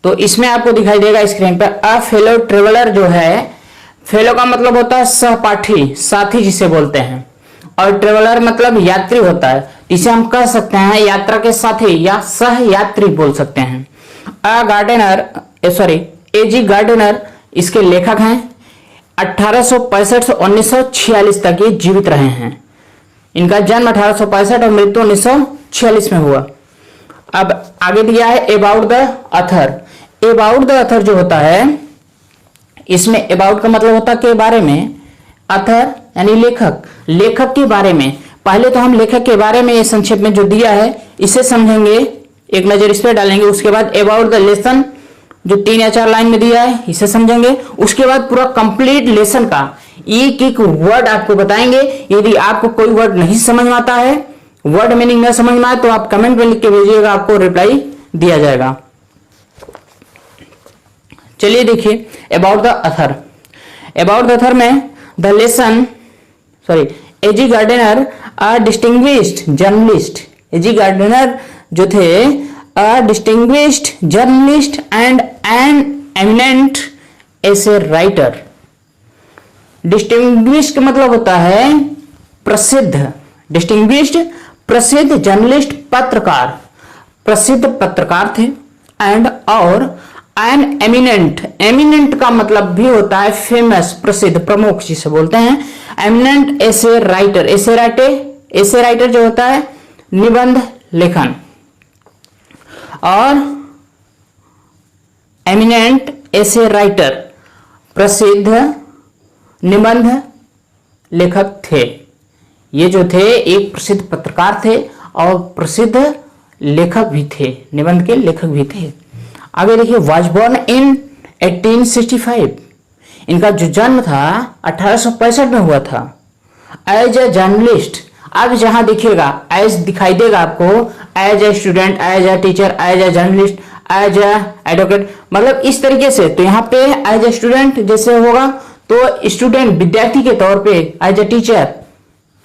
तो इसमें आपको दिखाई देगा स्क्रीन पर अ फेलो ट्रेवलर जो है, फेलो का मतलब होता है सहपाठी, साथी जिसे बोलते हैं, और ट्रेवलर मतलब यात्री होता है। इसे हम कह सकते हैं यात्रा के साथी या सह यात्री बोल सकते हैं। अ गार्डनर एजी गार्डनर इसके लेखक हैं। 1865 से 1946 तक ये जीवित रहे हैं। इनका जन्म 1865 और मृत्यु 1946 में हुआ। अब आगे दिया है about the author. About the Athar जो होता है, इसमें अबाउट का मतलब होता है के बारे में, अथर यानी लेखक, लेखक के बारे में। पहले तो हम लेखक के बारे में ये संक्षेप में जो दिया है इसे समझेंगे, एक नजर इस पर डालेंगे। उसके बाद अबाउट द लेसन जो 3 या 4 लाइन में दिया है इसे समझेंगे। उसके बाद पूरा कंप्लीट लेसन का एक एक वर्ड आपको बताएंगे। यदि आपको कोई वर्ड नहीं समझ में आता है, वर्ड मीनिंग न समझ में आए, तो आप कमेंट में लिख के भेजिएगा, आपको रिप्लाई दिया जाएगा। चलिए देखिए about the author. About the author में the lesson AG Gardiner a distinguished journalist. AG Gardiner जो थे a distinguished journalist and an eminent essay writer. Distinguished का मतलब होता है प्रसिद्ध, डिस्टिंग्विश्ड प्रसिद्ध, जर्नलिस्ट पत्रकार, प्रसिद्ध पत्रकार थे। एंड और एन एमिनेंट, एमिनेंट का मतलब भी होता है फेमस, प्रसिद्ध, प्रमुख जिसे बोलते हैं। एमिनेंट एसे राइटर, एसे राइटर जो होता है निबंध लेखन, और एमिनेंट एसे राइटर प्रसिद्ध निबंध लेखक थे। ये जो थे एक प्रसिद्ध पत्रकार थे और प्रसिद्ध लेखक भी थे, निबंध के लेखक भी थे। आगे देखिए वाज बोर्न इन 1865। इनका जो जन्म था 1865 में हुआ था। एज ए जर्नलिस्ट, अब जहां दिखेगा एज दिखाई देगा आपको, as a student, as a teacher, as a journalist, as a advocate, मतलब इस तरीके से। तो यहाँ पे एज ए स्टूडेंट जैसे होगा तो स्टूडेंट विद्यार्थी के तौर पे, as a teacher,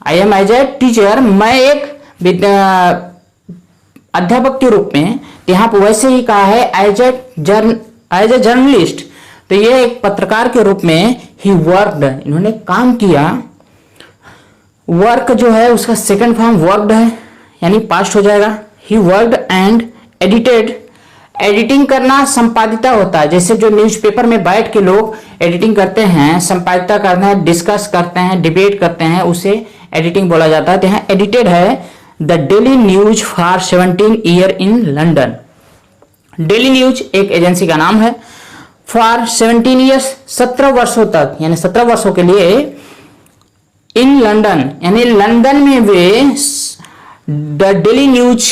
I am as a teacher, मैं एक अध्यापक के रूप में। यहाँ पर वैसे ही कहा है एज ए जर्नलिस्ट, तो ये एक पत्रकार के रूप में ही वर्कड, इन्होंने काम किया। वर्क जो है उसका सेकंड फॉर्म वर्कड है, यानी पास्ट हो जाएगा। He worked and edited, editing करना संपादिता होता है। जैसे जो न्यूज़पेपर में बैठ के लोग एडिटिंग करते हैं, संपादिता करते हैं, डिस्कस करते हैं, डिबेट करते हैं, उसे एडिटिंग बोला जाता है। तो यहाँ एडिटेड है the daily news for 17 year in London. Daily news एक एजेंसी का नाम है। फॉर 17 ईयर्स 17 वर्षों तक, यानी 17 वर्षों के लिए इन लंदन, यानी लंदन में way the daily news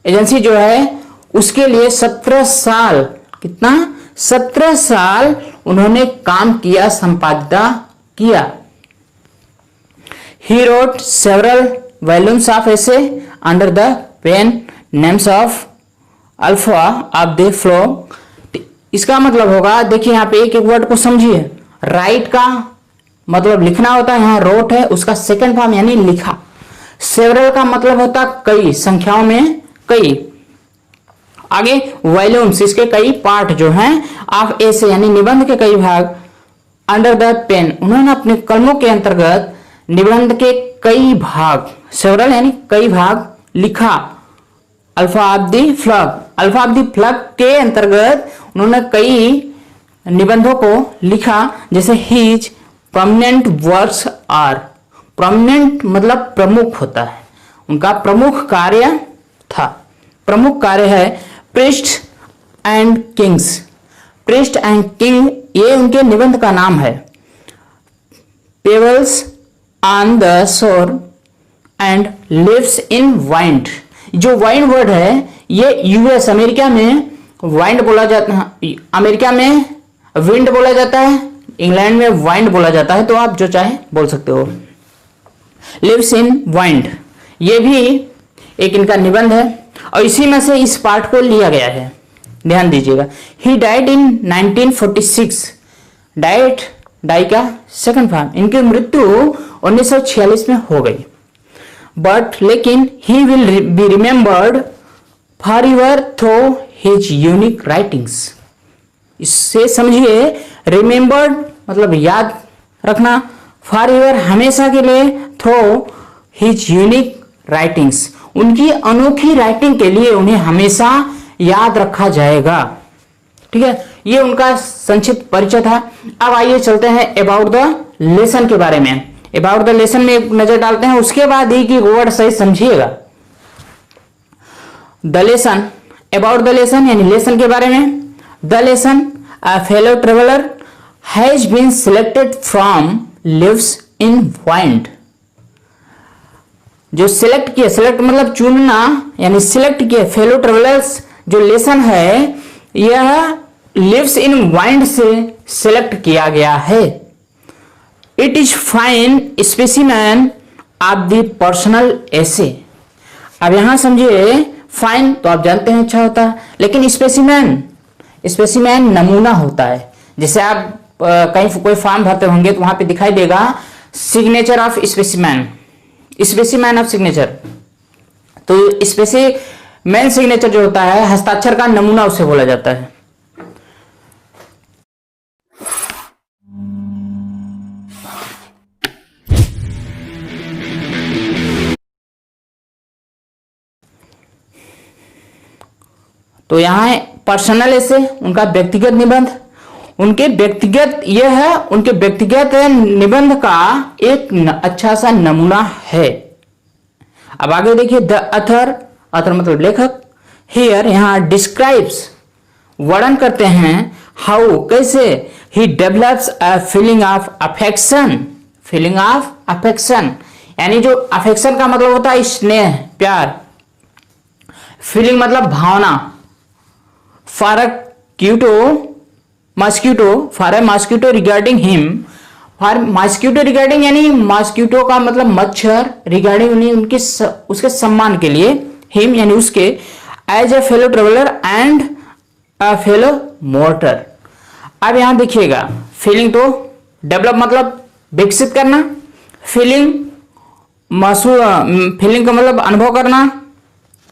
agency जो है उसके लिए 17 साल, कितना 17 साल उन्होंने काम किया, संपादिता किया। He wrote several volumes of essay under the pen names of Alpha of the Plough. इसका मतलब होगा, देखिए यहाँ पे एक एक वर्ड को समझिए। राइट का मतलब लिखना होता है, यहाँ रोट है, उसका सेकंड फॉर्म यानी लिखा। सेवरल का मतलब होता है कई, संख्याओं में कई। आगे वॉल्यूम्स, इसके कई पार्ट जो हैं, ऑफ एसे यानी निबंध के कई भाग, अंडर द पेन उन्होंने अपने कलमों के अंतर्गत निबंध के कई भाग, सेवरल यानी कई भाग लिखा। Alpha of the plough, alpha of the plough के अंतर्गत उन्होंने कई निबंधों को लिखा। जैसे his prominent works are, prominent मतलब प्रमुख होता है, उनका प्रमुख कार्य था, प्रमुख कार्य है priest and kings. Priest and king ये उनके निबंध का नाम है। Pebbles on the shore and leaves in wind, जो वाइंड वर्ड है ये यूएस अमेरिका में वाइंड बोला जाता है, अमेरिका में विंड बोला जाता है, इंग्लैंड में वाइंड बोला जाता है, तो आप जो चाहे बोल सकते हो। लिव्स इन वाइंड ये भी एक इनका निबंध है और इसी में से इस पार्ट को लिया गया है, ध्यान दीजिएगा। ही डाइड इन 1946, डाई का सेकंड फॉर्म, इनकी मृत्यु 1946 में हो गई। बट लेकिन he will be remembered for ever through his unique writings, इससे समझिए रिमेंबर्ड मतलब याद रखना, फॉर एवर हमेशा के लिए, थ्रू हिज यूनिक राइटिंग्स उनकी अनोखी राइटिंग के लिए उन्हें हमेशा याद रखा जाएगा। ठीक है, ये उनका संक्षिप्त परिचय था। अब आइए चलते हैं अबाउट द लेसन के बारे में। अबाउट द लेसन में एक नजर डालते हैं, उसके बाद एक एक वर्ड सही समझिएगा। The lesson, about the lesson यानी लेसन के बारे में। The lesson, a fellow traveller has been selected from leaves in wind. जो सिलेक्ट किया, सिलेक्ट मतलब चुनना, यानी सिलेक्ट किया फेलो ट्रेवलर्स जो लेसन है यह लिव्स इन वाइंड से सिलेक्ट किया गया है। It is fine specimen of the personal essay. अब यहां समझिए, फाइन तो आप जानते हैं अच्छा होता है, लेकिन स्पेसिमेन, स्पेसिमेन नमूना होता है। जैसे आप कहीं कोई फॉर्म भरते होंगे तो वहां पे दिखाई देगा signature of specimen, specimen of signature. तो स्पेसिमेन सिग्नेचर जो होता है हस्ताक्षर का नमूना उसे बोला जाता है। तो यहां है पर्सनल ऐसे, उनका व्यक्तिगत निबंध, उनके व्यक्तिगत यह है, उनके व्यक्तिगत निबंध का एक अच्छा सा नमूना है। अब आगे देखिए, द अथर, अथर मतलब लेखक, हियर यहां डिस्क्राइब्स वर्णन करते हैं, हाउ कैसे, he develops a feeling of affection, feeling of affection यानी जो अफेक्शन का मतलब होता है स्नेह प्यार, फीलिंग मतलब भावना, for a cute mosquito, for a mosquito regarding him, for mosquito regarding यानी मॉस्किटो का मतलब मच्छर, रिगार्डिंग उन्हें उनके उसके सम्मान के लिए, हिम यानी उसके, as a fellow traveller and a fellow mortal. अब यहां देखिएगा, फीलिंग तो डेवलप मतलब विकसित करना, फीलिंग फीलिंग का मतलब अनुभव करना,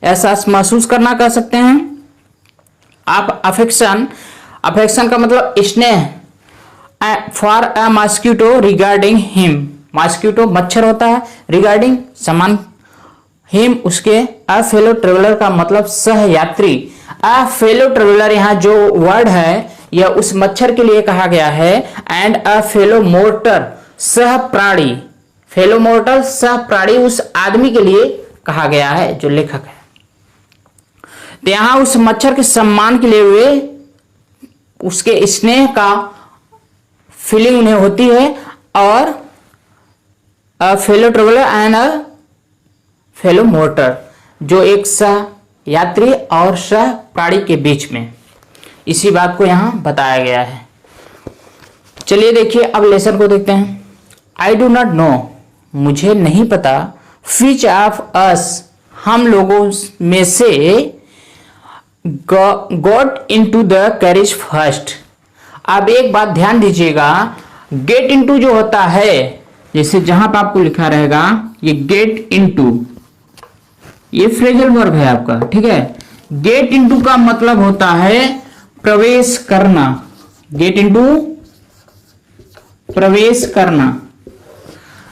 एहसास महसूस करना कह सकते हैं आप। अफेक्शन, अफेक्शन का मतलब स्नेह, for a mosquito regarding him, mosquito मच्छर होता है, रिगार्डिंग समान, हिम उसके, अ फेलो ट्रेवलर का मतलब सह यात्री। अ फेलो ट्रेवलर यहाँ जो वर्ड है यह उस मच्छर के लिए कहा गया है, एंड अ फेलो मोर्टर सह प्राणी, फेलो मोर्टर सह प्राणी उस आदमी के लिए कहा गया है जो लेखक है। तो यहां उस मच्छर के सम्मान के लिए वे उसके स्नेह का फीलिंग उन्हें होती है, और अ fellow traveller and a fellow mortar जो एक सह यात्री और सह प्राणी के बीच में, इसी बात को यहां बताया गया है। चलिए देखिए अब लेसन को देखते हैं। आई डू नॉट नो, मुझे नहीं पता, विच ऑफ अस हम लोगों में से, got into the carriage first. अब एक बात ध्यान दीजिएगा, गेट इनटू जो होता है, जैसे जहां पर आपको लिखा रहेगा ये गेट इनटू, ये फ्रेजल वर्ब है आपका, ठीक है। गेट इनटू का मतलब होता है प्रवेश करना, गेट इनटू प्रवेश करना,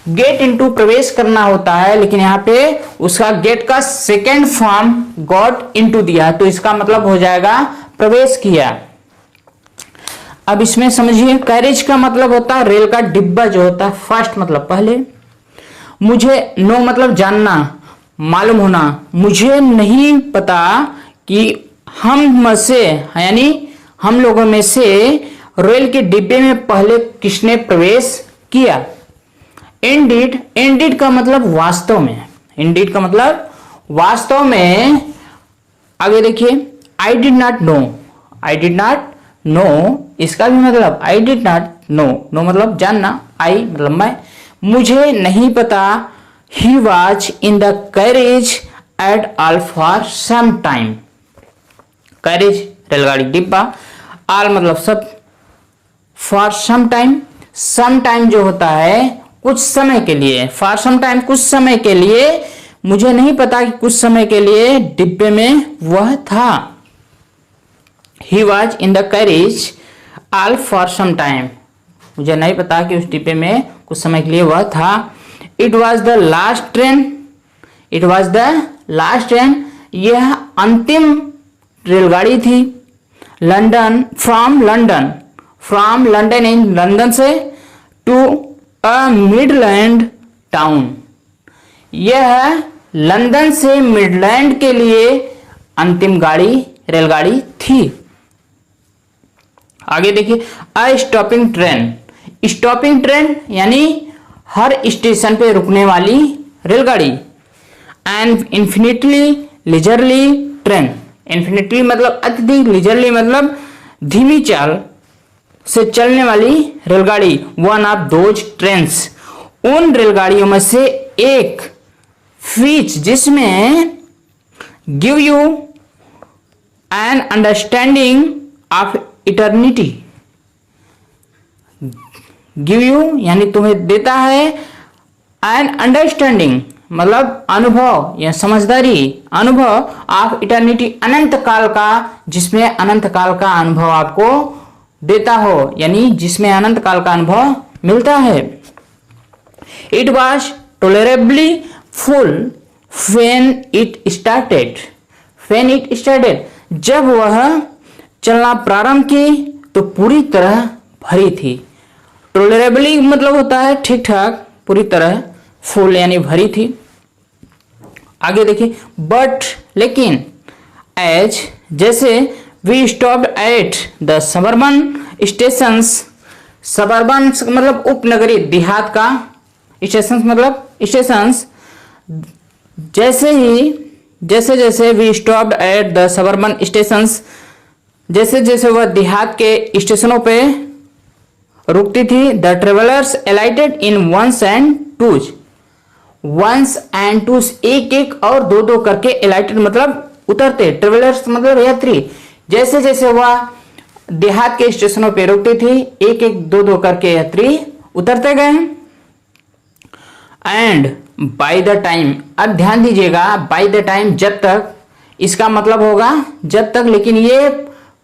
गेट इनटू प्रवेश करना होता है, लेकिन यहां पे उसका गेट का सेकेंड फॉर्म गॉट इनटू दिया है, तो इसका मतलब हो जाएगा प्रवेश किया। अब इसमें समझिए, कैरेज का मतलब होता है रेल का डिब्बा जो होता है, फर्स्ट मतलब पहले। मुझे, नो मतलब जानना मालूम होना, मुझे नहीं पता कि हम में से यानी हम लोगों में से रेल के डिब्बे में पहले किसने प्रवेश किया। इंडीड, इंडीड का मतलब वास्तव में, इंडीड का मतलब वास्तव में। आगे देखिए, I did not know, I did not know इसका भी मतलब I did not know, know मतलब जानना, आई मतलब मैं, मुझे नहीं पता, he was in the carriage at all for some time, carriage रेलगाड़ी डिब्बा, ऑल मतलब सब, फॉर सम टाइम जो होता है कुछ समय के लिए, फॉर सम टाइम कुछ समय के लिए, मुझे नहीं पता कि कुछ समय के लिए डिब्बे में वह था। He was in the carriage all for some time, मुझे नहीं पता कि उस डिब्बे में कुछ समय के लिए वह था। It was the last train, it was the last train, यह अंतिम रेलगाड़ी थी। London, from London, from London in London से, टू अ मिडलैंड टाउन, यह लंदन से मिडलैंड के लिए अंतिम रेलगाड़ी थी। आगे देखिए, अ स्टॉपिंग ट्रेन, स्टॉपिंग ट्रेन यानी हर स्टेशन पे रुकने वाली रेलगाड़ी। And infinitely leisurely train, infinitely मतलब अत्यधिक, लीजरली मतलब धीमी चाल से चलने वाली रेलगाड़ी। वन ऑफ दोज ट्रेन्स, उन रेलगाड़ियों में से एक, व्हिच जिसमें give you an understanding of eternity, give you यानी तुम्हें देता है, एन अंडरस्टैंडिंग मतलब अनुभव या समझदारी, अनुभव ऑफ इटर्निटी अनंत काल का, जिसमें अनंत काल का अनुभव आपको देता हो, यानी जिसमें अनंत काल का अनुभव मिलता है। It was tolerably full when it started, when it started, जब वह चलना प्रारंभ की तो पूरी तरह भरी थी। टॉलरेबली मतलब होता है ठीक ठाक, पूरी तरह, फुल यानी भरी थी। आगे देखिए, बट लेकिन, एज जैसे, we stopped at the suburban stations, suburban मतलब उपनगरीय, देहात का, स्टेशंस मतलब स्टेशंस, जैसे जैसे we stopped at the suburban stations, जैसे जैसे वह देहात के स्टेशनों पे रुकती थी। The travellers alighted in ones and twos, ones and twos एक एक और दो दो करके, एलाइटेड मतलब उतरते, ट्रेवलर्स मतलब यात्री, जैसे जैसे वह देहात के स्टेशनों पे रुकती थी एक एक दो दो करके यात्री उतरते गए। एंड बाय द टाइम, अब ध्यान दीजिएगा, बाय द टाइम जब तक, इसका मतलब होगा जब तक, लेकिन ये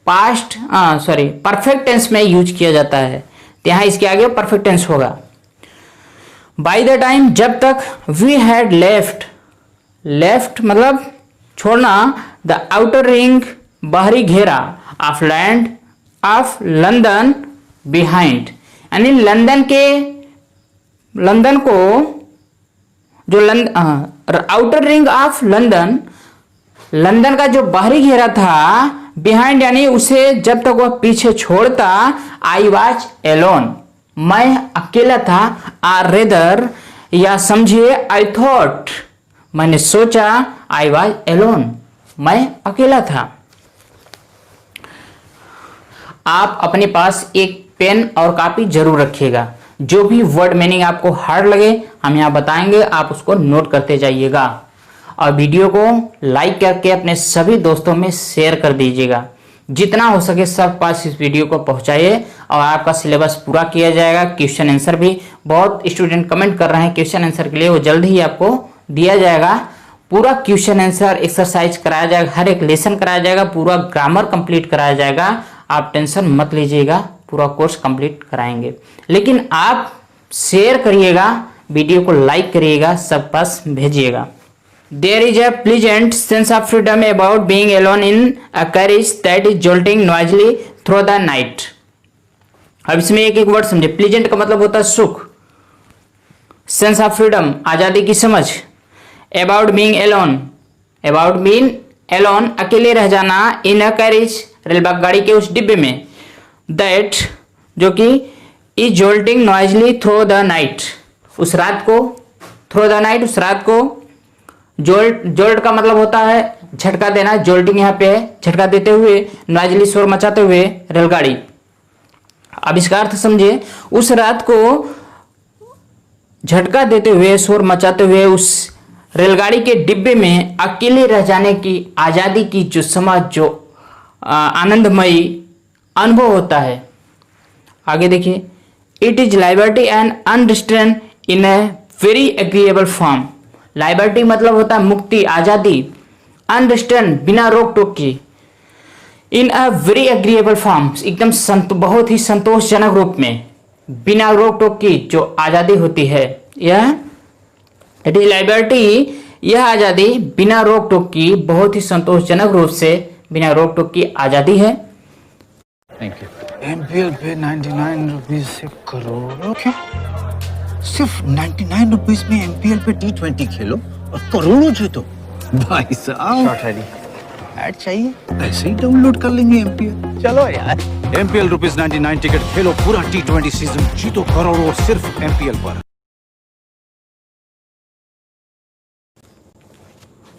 पास्ट परफेक्ट टेंस में यूज किया जाता है, तो यहां इसके आगे परफेक्ट टेंस होगा। बाय द टाइम जब तक, वी हैड लेफ्ट, लेफ्ट मतलब छोड़ना, द आउटर रिंग बाहरी घेरा, of land of London behind, यानी लंदन को जो outer ring of London, London का जो बाहरी घेरा था, बिहाइंड यानी उसे जब तक वह पीछे छोड़ता, आई वॉज एलोन, मैं अकेला था, आर रेदर या समझिए आई थॉट, मैंने सोचा, आई वॉज एलोन, मैं अकेला था। आप अपने पास एक पेन और कॉपी जरूर रखिएगा, जो भी वर्ड मीनिंग आपको हार्ड लगे हम यहाँ बताएंगे, आप उसको नोट करते जाइएगा। और वीडियो को लाइक करके अपने सभी दोस्तों में शेयर कर दीजिएगा, जितना हो सके सब पास इस वीडियो को पहुंचाइए, और आपका सिलेबस पूरा किया जाएगा। क्वेश्चन आंसर भी बहुत स्टूडेंट कमेंट कर रहे हैं क्वेश्चन आंसर के लिए, वो जल्द ही आपको दिया जाएगा। पूरा क्वेश्चन आंसर एक्सरसाइज कराया जाएगा, हर एक लेसन कराया जाएगा, पूरा ग्रामर कंप्लीट कराया जाएगा, आप टेंशन मत लीजिएगा, पूरा कोर्स कंप्लीट कराएंगे। लेकिन आप शेयर करिएगा, वीडियो को लाइक करिएगा, सब पास भेजिएगा। There is a pleasant sense of freedom about being alone in a carriage that is jolting noisily through the night. अब इसमें एक एक वर्ड समझे। प्लीजेंट का मतलब होता है सुख, सेंस ऑफ फ्रीडम आजादी की समझ, about being alone, about being alone अकेले रह जाना, इन अ कैरेज रेलगाड़ी के उस डिब्बे में, दैट जो कि is jolting noisily through the night, उस रात को, थ्रू द नाइट उस रात को, जोल्ट का मतलब होता है झटका देना, जोल्टिंग यहाँ पे है झटका देते हुए, नॉइजली शोर मचाते हुए रेलगाड़ी। अब इसका अर्थ समझिए, उस रात को झटका देते हुए, शोर मचाते हुए उस रेलगाड़ी के डिब्बे में अकेले रह जाने की आजादी की जो समझ, जो आनंदमयी अनुभव होता है। आगे देखिए, it is liberty and unrestraint in a very agreeable form. Liberty मतलब होता है मुक्ति, आजादी, अनरिस्ट्रेन बिना रोक टोक की, इन अ वेरी एग्रीएबल फॉर्म, एकदम बहुत ही संतोषजनक रूप में, बिना रोक टोक की जो आज़ादी होती है, यह लिबर्टी, यह आज़ादी बिना रोक टोक की, बहुत ही संतोषजनक रूप से बिना रोक टोक की आज़ादी है। Thank you. एमपीएल पे 99 रुपीज से करोड़ों, क्यों? सिर्फ 99 रुपीज में एमपीएल पे T20 खेलो और करोड़ों जीतो। भाई साहब, शॉट रेडी। ऐड चाहिए? ऐसे ही डाउनलोड कर लेंगे एमपीएल। चलो यार, एमपीएल ₹99 टिकट खेलो, पूरा T20 सीजन जीतो करोड़ों, सिर्फ एमपीएल पर।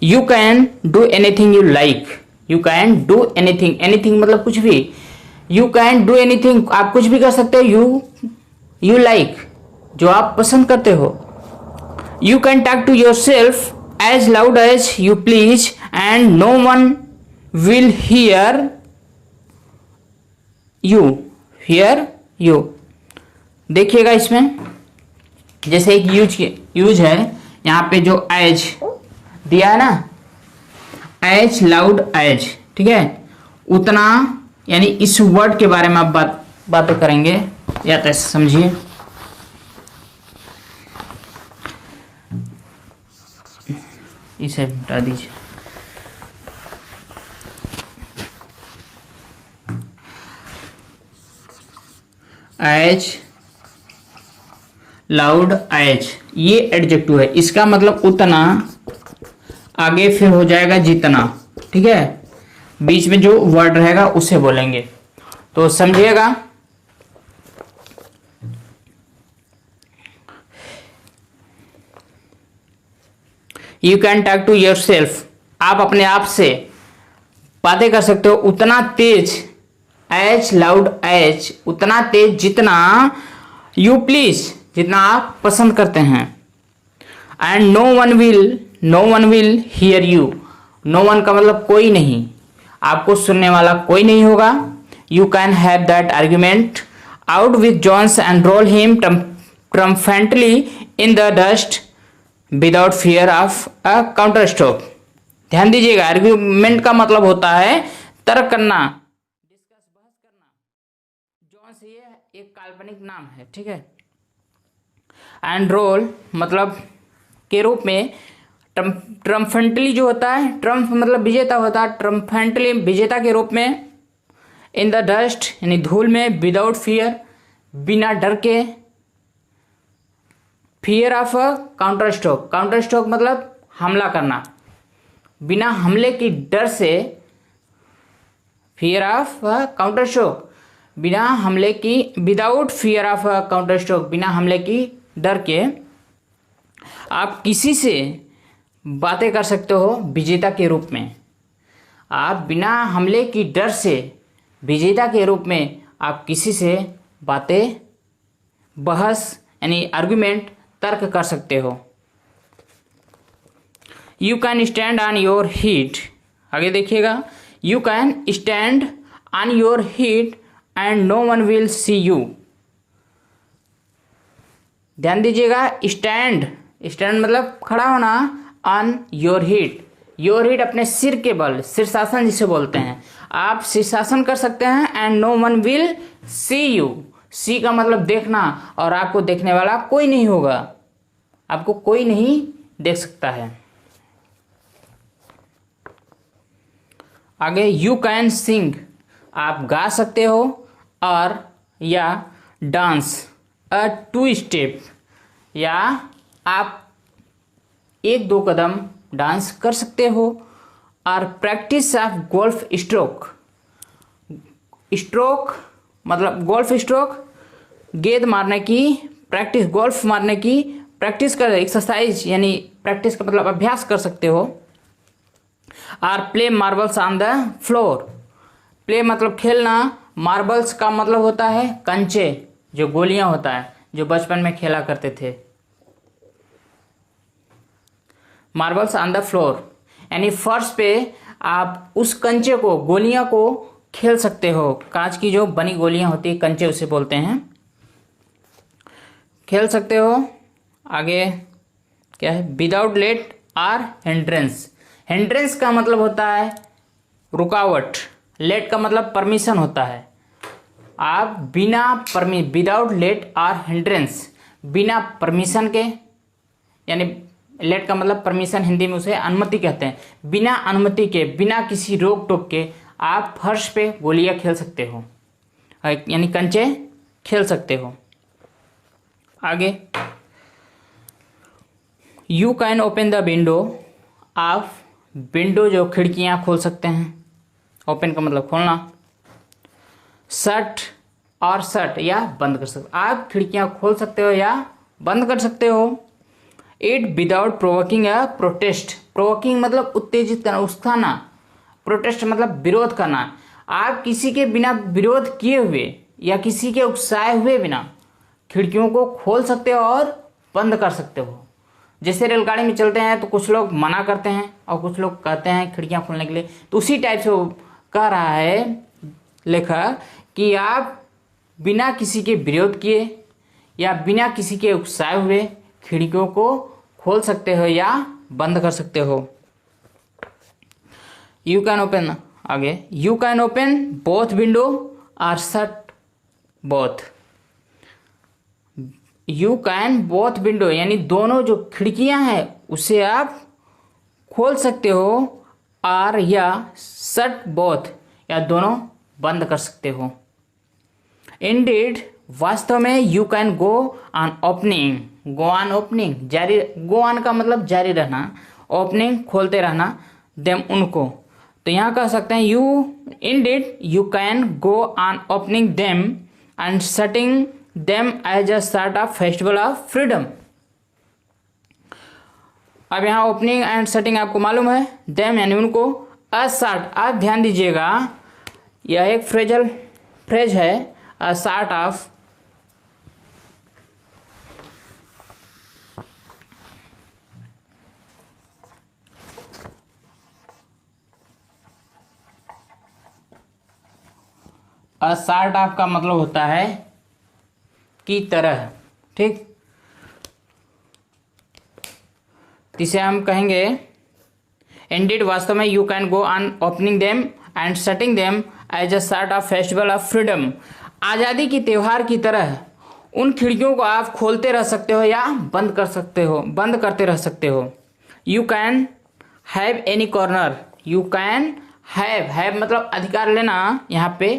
You can do anything you like, you can do anything, anything मतलब कुछ भी, यू कैन डू एनीथिंग, आप कुछ भी कर सकते हो, यू लाइक, जो आप पसंद करते हो। You can talk to yourself as loud as you please and no one will hear you. देखिएगा इसमें जैसे एक यूज है, यहाँ पे जो एज दिया है ना, एज लाउड एज, ठीक है, उतना, यानी इस वर्ड के बारे में आप बातें करेंगे, या तो ऐसे समझिए, इसे हटा दीजिए। एज लाउड एज, ये एडजेक्टिव है, इसका मतलब उतना, आगे फिर हो जाएगा जितना, ठीक है, बीच में जो वर्ड रहेगा उसे बोलेंगे, तो समझिएगा। You can talk to yourself, आप अपने आप से बातें कर सकते हो उतना तेज, एज लाउड एज, उतना तेज जितना, यू प्लीज, जितना आप पसंद करते हैं, and no one will hear you, no one का मतलब कोई नहीं, आपको सुनने वाला कोई नहीं होगा। You can have that argument out with Jones and roll him triumphantly in the dust without fear of a counter stroke. ध्यान दीजिएगा, आर्ग्यूमेंट का मतलब होता है तर्क करना, डिस्कस, बहस करना। जॉन्स ये एक काल्पनिक नाम है, ठीक है। एंड रोल मतलब के रूप में, ट्रम्फेंटली जो होता है, ट्रम्फ मतलब विजेता होता है, ट्रम्फेंटली विजेता के रूप में, इन द डस्ट यानी धूल में, विदाउट फियर बिना डर के, fear of a counter stroke, counter stroke मतलब हमला करना, बिना हमले की डर से, fear of a counter stroke, बिना हमले की, without fear of a counter stroke, बिना हमले की डर के आप किसी से बातें कर सकते हो विजेता के रूप में। आप बिना हमले की डर से विजेता के रूप में आप किसी से बातें, बहस यानी आर्गुमेंट, तर्क कर सकते हो। You can stand on your head, आगे देखिएगा, you can stand on your head and no one will see you. ध्यान दीजिएगा, स्टैंड, स्टैंड मतलब खड़ा होना, on your head, your head अपने सिर के बल, शीर्षासन जिसे बोलते हैं, आप शीर्षासन कर सकते हैं। And no one will see you, see का मतलब देखना, और आपको देखने वाला कोई नहीं होगा, आपको कोई नहीं देख सकता है। आगे यू कैन सिंग, आप गा सकते हो, और या डांस अ टू स्टेप, या आप एक दो कदम डांस कर सकते हो। और practice of golf stroke, stroke मतलब गोल्फ स्ट्रोक, गेंद मारने की प्रैक्टिस, गोल्फ मारने की प्रैक्टिस कर, एक्सरसाइज यानी प्रैक्टिस का मतलब अभ्यास कर सकते हो। और play marbles on the floor, play मतलब खेलना, मार्बल्स का मतलब होता है कंचे, जो गोलियां होता है, जो बचपन में खेला करते थे। मार्बल्स ऑन द फ्लोर यानी फर्श पे आप उस कंचे को, गोलियां को खेल सकते हो, कांच की जो बनी गोलियां होती है, कंचे उसे बोलते हैं, खेल सकते हो। आगे क्या है, विदाउट लेट और हिंड्रेंस, हिंड्रेंस का मतलब होता है रुकावट, लेट का मतलब परमिशन होता है। आप विदाउट लेट और हिंड्रेंस, बिना परमिशन के, यानी लेट का मतलब परमिशन, हिंदी में उसे अनुमति कहते हैं। बिना अनुमति के, बिना किसी रोक टोक के आप फर्श पे गोलियां खेल सकते हो, यानी कंचे खेल सकते हो। आगे, you can open the window, आप विंडो जो खिड़कियां खोल सकते हैं। ओपन का मतलब खोलना। शट और शट या बंद कर सकते हो, आप खिड़कियां खोल सकते हो या बंद कर सकते हो। इट विदाउट प्रोवोकिंग या प्रोटेस्ट, प्रोवोकिंग मतलब उत्तेजित करना, उकसाना, प्रोटेस्ट मतलब विरोध करना। आप किसी के बिना विरोध किए हुए या किसी के उकसाए हुए बिना खिड़कियों को खोल सकते हो और बंद कर सकते हो। जैसे रेलगाड़ी में चलते हैं तो कुछ लोग मना करते हैं और कुछ लोग कहते हैं खिड़कियां खोलने के लिए, तो उसी टाइप से वो कह रहा है लेखक कि आप बिना किसी के विरोध किए या बिना किसी के उकसाए हुए खिड़कियों को खोल सकते हो या बंद कर सकते हो। यू कैन ओपन, आगे, you can open both window और shut both. You can both window यानी दोनों जो खिड़कियां हैं उसे आप खोल सकते हो और या शट बोथ या दोनों बंद कर सकते हो। इंडीड, वास्तव में, you can go on opening, go on opening, जारी, गो ऑन का मतलब जारी रहना, ओपनिंग खोलते रहना, देम उनको, तो यहाँ कह सकते हैं you indeed you can go on opening them and shutting them as a sort of festival of freedom. अब यहाँ ओपनिंग एंड शटिंग आपको मालूम है, देम यानी उनको, अ सॉर्ट, आप ध्यान दीजिएगा यह एक फ्रेज है, अ sort of, a sort of का मतलब होता है की तरह, ठीक। इसे हम कहेंगे इंडीड, वास्तव में, you can go on opening them and shutting them as a sort of festival of freedom, आज़ादी की त्यौहार की तरह उन खिड़कियों को आप खोलते रह सकते हो या बंद कर सकते हो, बंद करते रह सकते हो। You can have any corner, you can have मतलब अधिकार लेना, यहाँ पे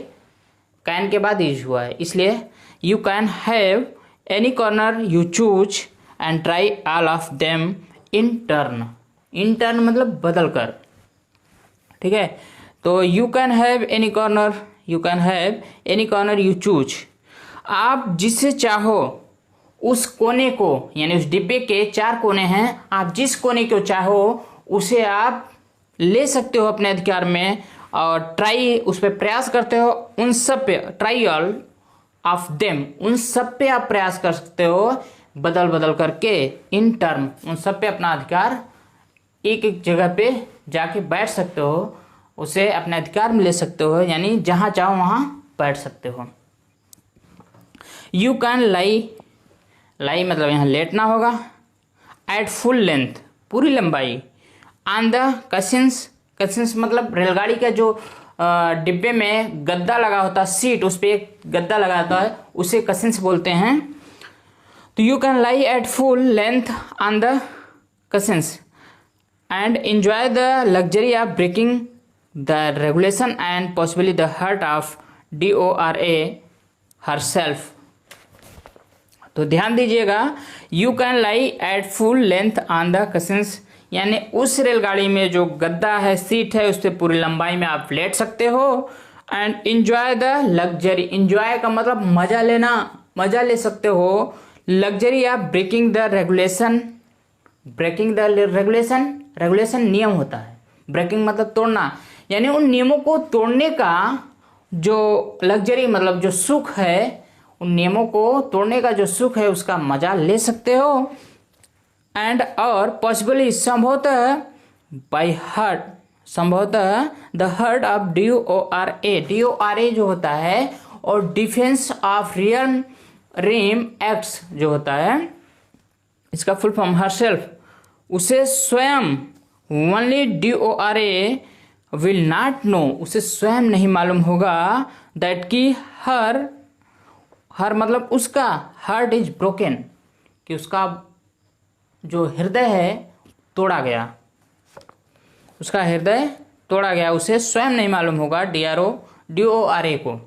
कैन के बाद यूज हुआ है, इसलिए you can have any corner you choose and try all of them in turn, in turn मतलब बदल कर, ठीक है। तो you can have any corner, you can have any corner you choose, आप जिससे चाहो उस कोने को, यानी उस डिब्बे के 4 कोने हैं, आप जिस कोने को चाहो उसे आप ले सकते हो अपने अधिकार में, और ट्राई, उस पर प्रयास करते हो, उन सब पे, ट्राई ऑल ऑफ देम, उन सब पे आप प्रयास कर सकते हो बदल बदल करके, इन टर्म, उन सब पे अपना अधिकार, एक एक जगह पे जाके बैठ सकते हो, उसे अपने अधिकार में ले सकते हो, यानी जहाँ चाहो वहाँ बैठ सकते हो। यू कैन लाई, लाई मतलब यहाँ लेटना होगा, एट फुल लेंथ, पूरी लंबाई, ऑन द कशिन्स, कशिन्स मतलब रेलगाड़ी का जो डिब्बे में गद्दा लगा होता है, सीट, उस पर एक गद्दा लगा होता है, उसे कशिन्स बोलते हैं। तो you can lie at full length on the cushions and enjoy the luxury of breaking the regulation and possibly the hurt of DORA herself। तो ध्यान दीजिएगा, you can lie at full length on the cushions, यानी उस रेलगाड़ी में जो गद्दा है, सीट है, उस पर पूरी लंबाई में आप लेट सकते हो। And enjoy the luxury, enjoy का मतलब मजा लेना, मजा ले सकते हो। Luxury of breaking the regulation, breaking the regulation, regulation नियम होता है, ब्रेकिंग मतलब तोड़ना, यानी उन नियमों को तोड़ने का जो लग्जरी मतलब जो सुख है, उन नियमों को तोड़ने का जो सुख है उसका मजा ले सकते हो। एंड और पॉसिबली संभवतः बाय हर्ट, संभवतः the hurt of DORA, DORA जो होता है, और defence of real realm acts जो होता है, इसका फुल फॉर्म हरसेल्फ, उसे स्वयं, only DORA will not know, उसे स्वयं नहीं मालूम होगा, दैट कि हर मतलब उसका, हार्ट इज ब्रोकन, कि उसका जो हृदय है तोड़ा गया, उसका हृदय तोड़ा गया, उसे स्वयं नहीं मालूम होगा, DORA को।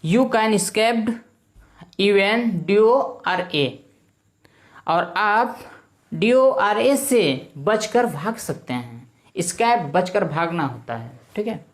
You can escaped even DORA, और आप DORA से बचकर भाग सकते हैं। स्कैप बचकर भागना होता है, ठीक है।